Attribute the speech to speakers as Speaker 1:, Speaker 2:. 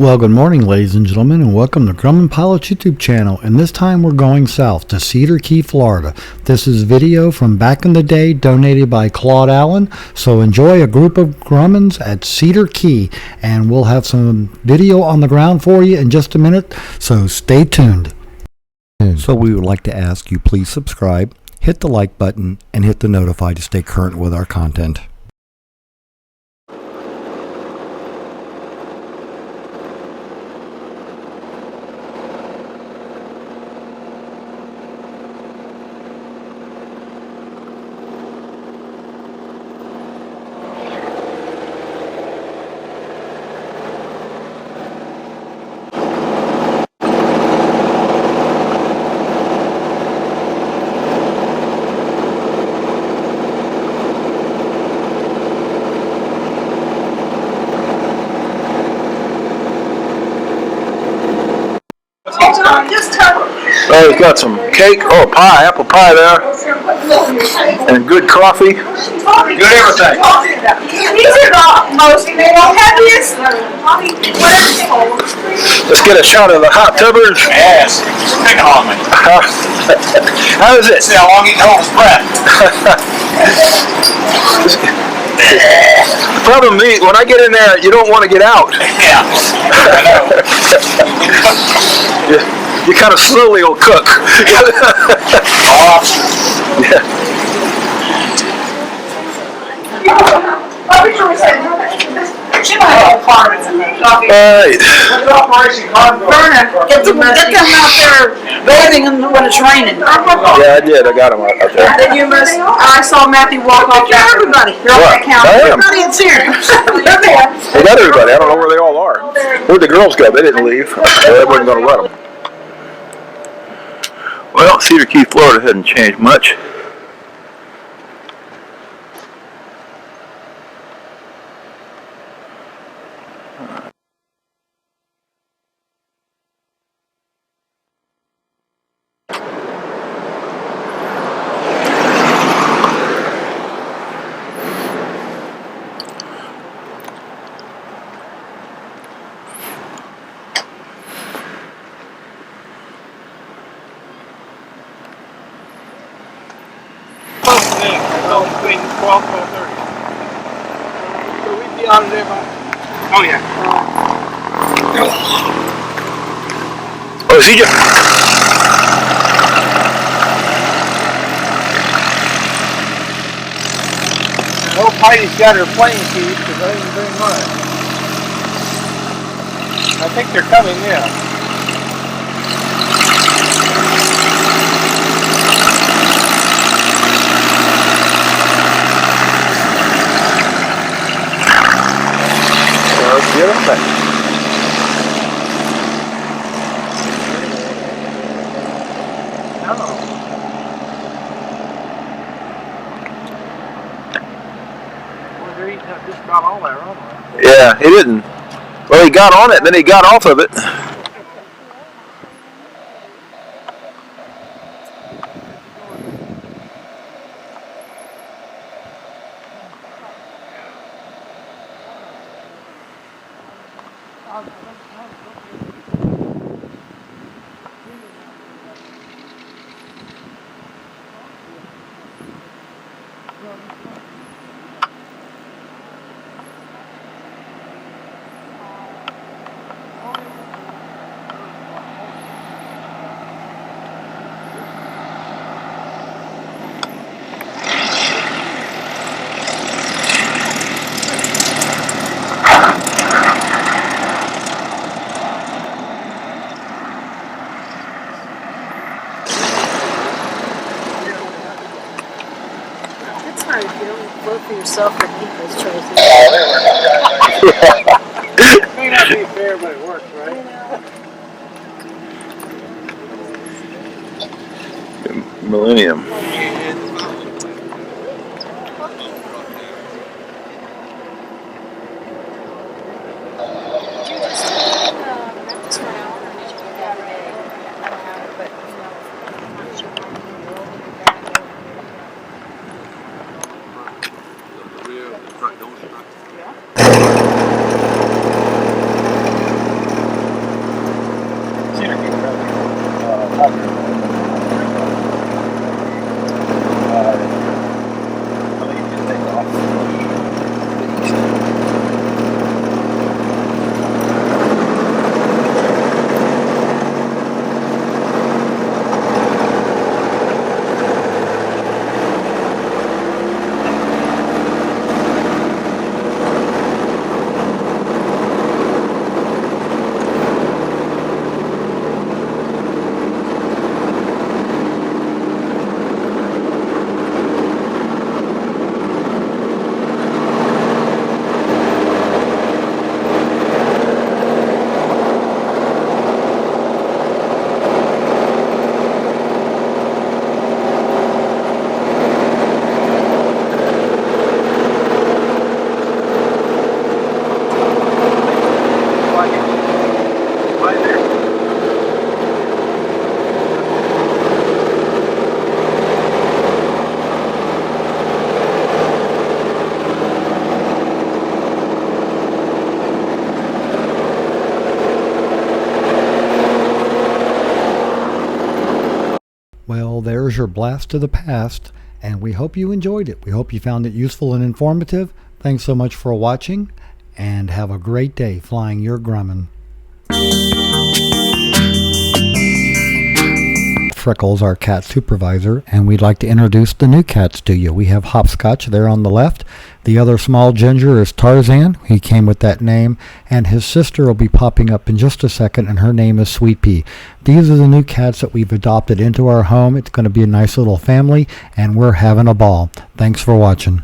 Speaker 1: Well, good morning, ladies and gentlemen, and welcome to Grumman Pilot's YouTube channel. And this time we're going south to Cedar Key, Florida. This is video from back in the day donated by Claude Allen. So enjoy a group of Grummans at Cedar Key, and we'll have some video on the ground for you in just a minute. So stay tuned. So we would like to ask you please subscribe, hit the like button, and hit the notify to stay current with our content.
Speaker 2: Oh, he's got some cake, pie, apple pie there, and good coffee, good everything.
Speaker 3: These are the most heaviest,
Speaker 2: Let's get a shot of the hot tubbers.
Speaker 4: Yes, he's picking on me.
Speaker 2: How is it?
Speaker 4: See how long he can hold his breath.
Speaker 2: The problem is, when I get in there, you don't want to get out.
Speaker 4: Yeah.
Speaker 2: You kind of slowly will cook.
Speaker 4: Yeah.
Speaker 2: Alright.
Speaker 3: Get them out there bathing when it's raining.
Speaker 2: Yeah, I did. I got him out there.
Speaker 3: Then you must. I saw Matthew walk off. Everybody. You're on that count.
Speaker 2: I am.
Speaker 3: Everybody in here.
Speaker 2: They got everybody. I don't know where they all are. Where'd the girls go? They didn't leave. They wasn't going to let them. Well, Cedar Key, Florida hasn't changed much.
Speaker 4: Between 12 and 12:30. So we'd be out of there by... Oh, yeah.
Speaker 2: Oh, is he just...
Speaker 4: I hope Heidi's got her plane keys, because I didn't bring mine. I think they're coming, yeah.
Speaker 2: Get them back.
Speaker 4: Just got all that wrong.
Speaker 2: Yeah, he didn't. Well, he got on it, then he got off of it.
Speaker 5: Vote for yourself or people's choices.
Speaker 4: It may not be fair, but it works, right?
Speaker 2: Millennium. Right there.
Speaker 1: Well, there's your blast to the past, and we hope you enjoyed it. We hope you found it useful and informative. Thanks so much for watching, and have a great day flying your Grumman. Freckles, our cat supervisor, and we'd like to introduce the new cats to you. We have Hopscotch there on the left. The other small ginger is Tarzan. He came with that name, and his sister will be popping up in just a second, and her name is Sweet Pea. These are the new cats that we've adopted into our home. It's going to be a nice little family, and we're having a ball. Thanks for watching.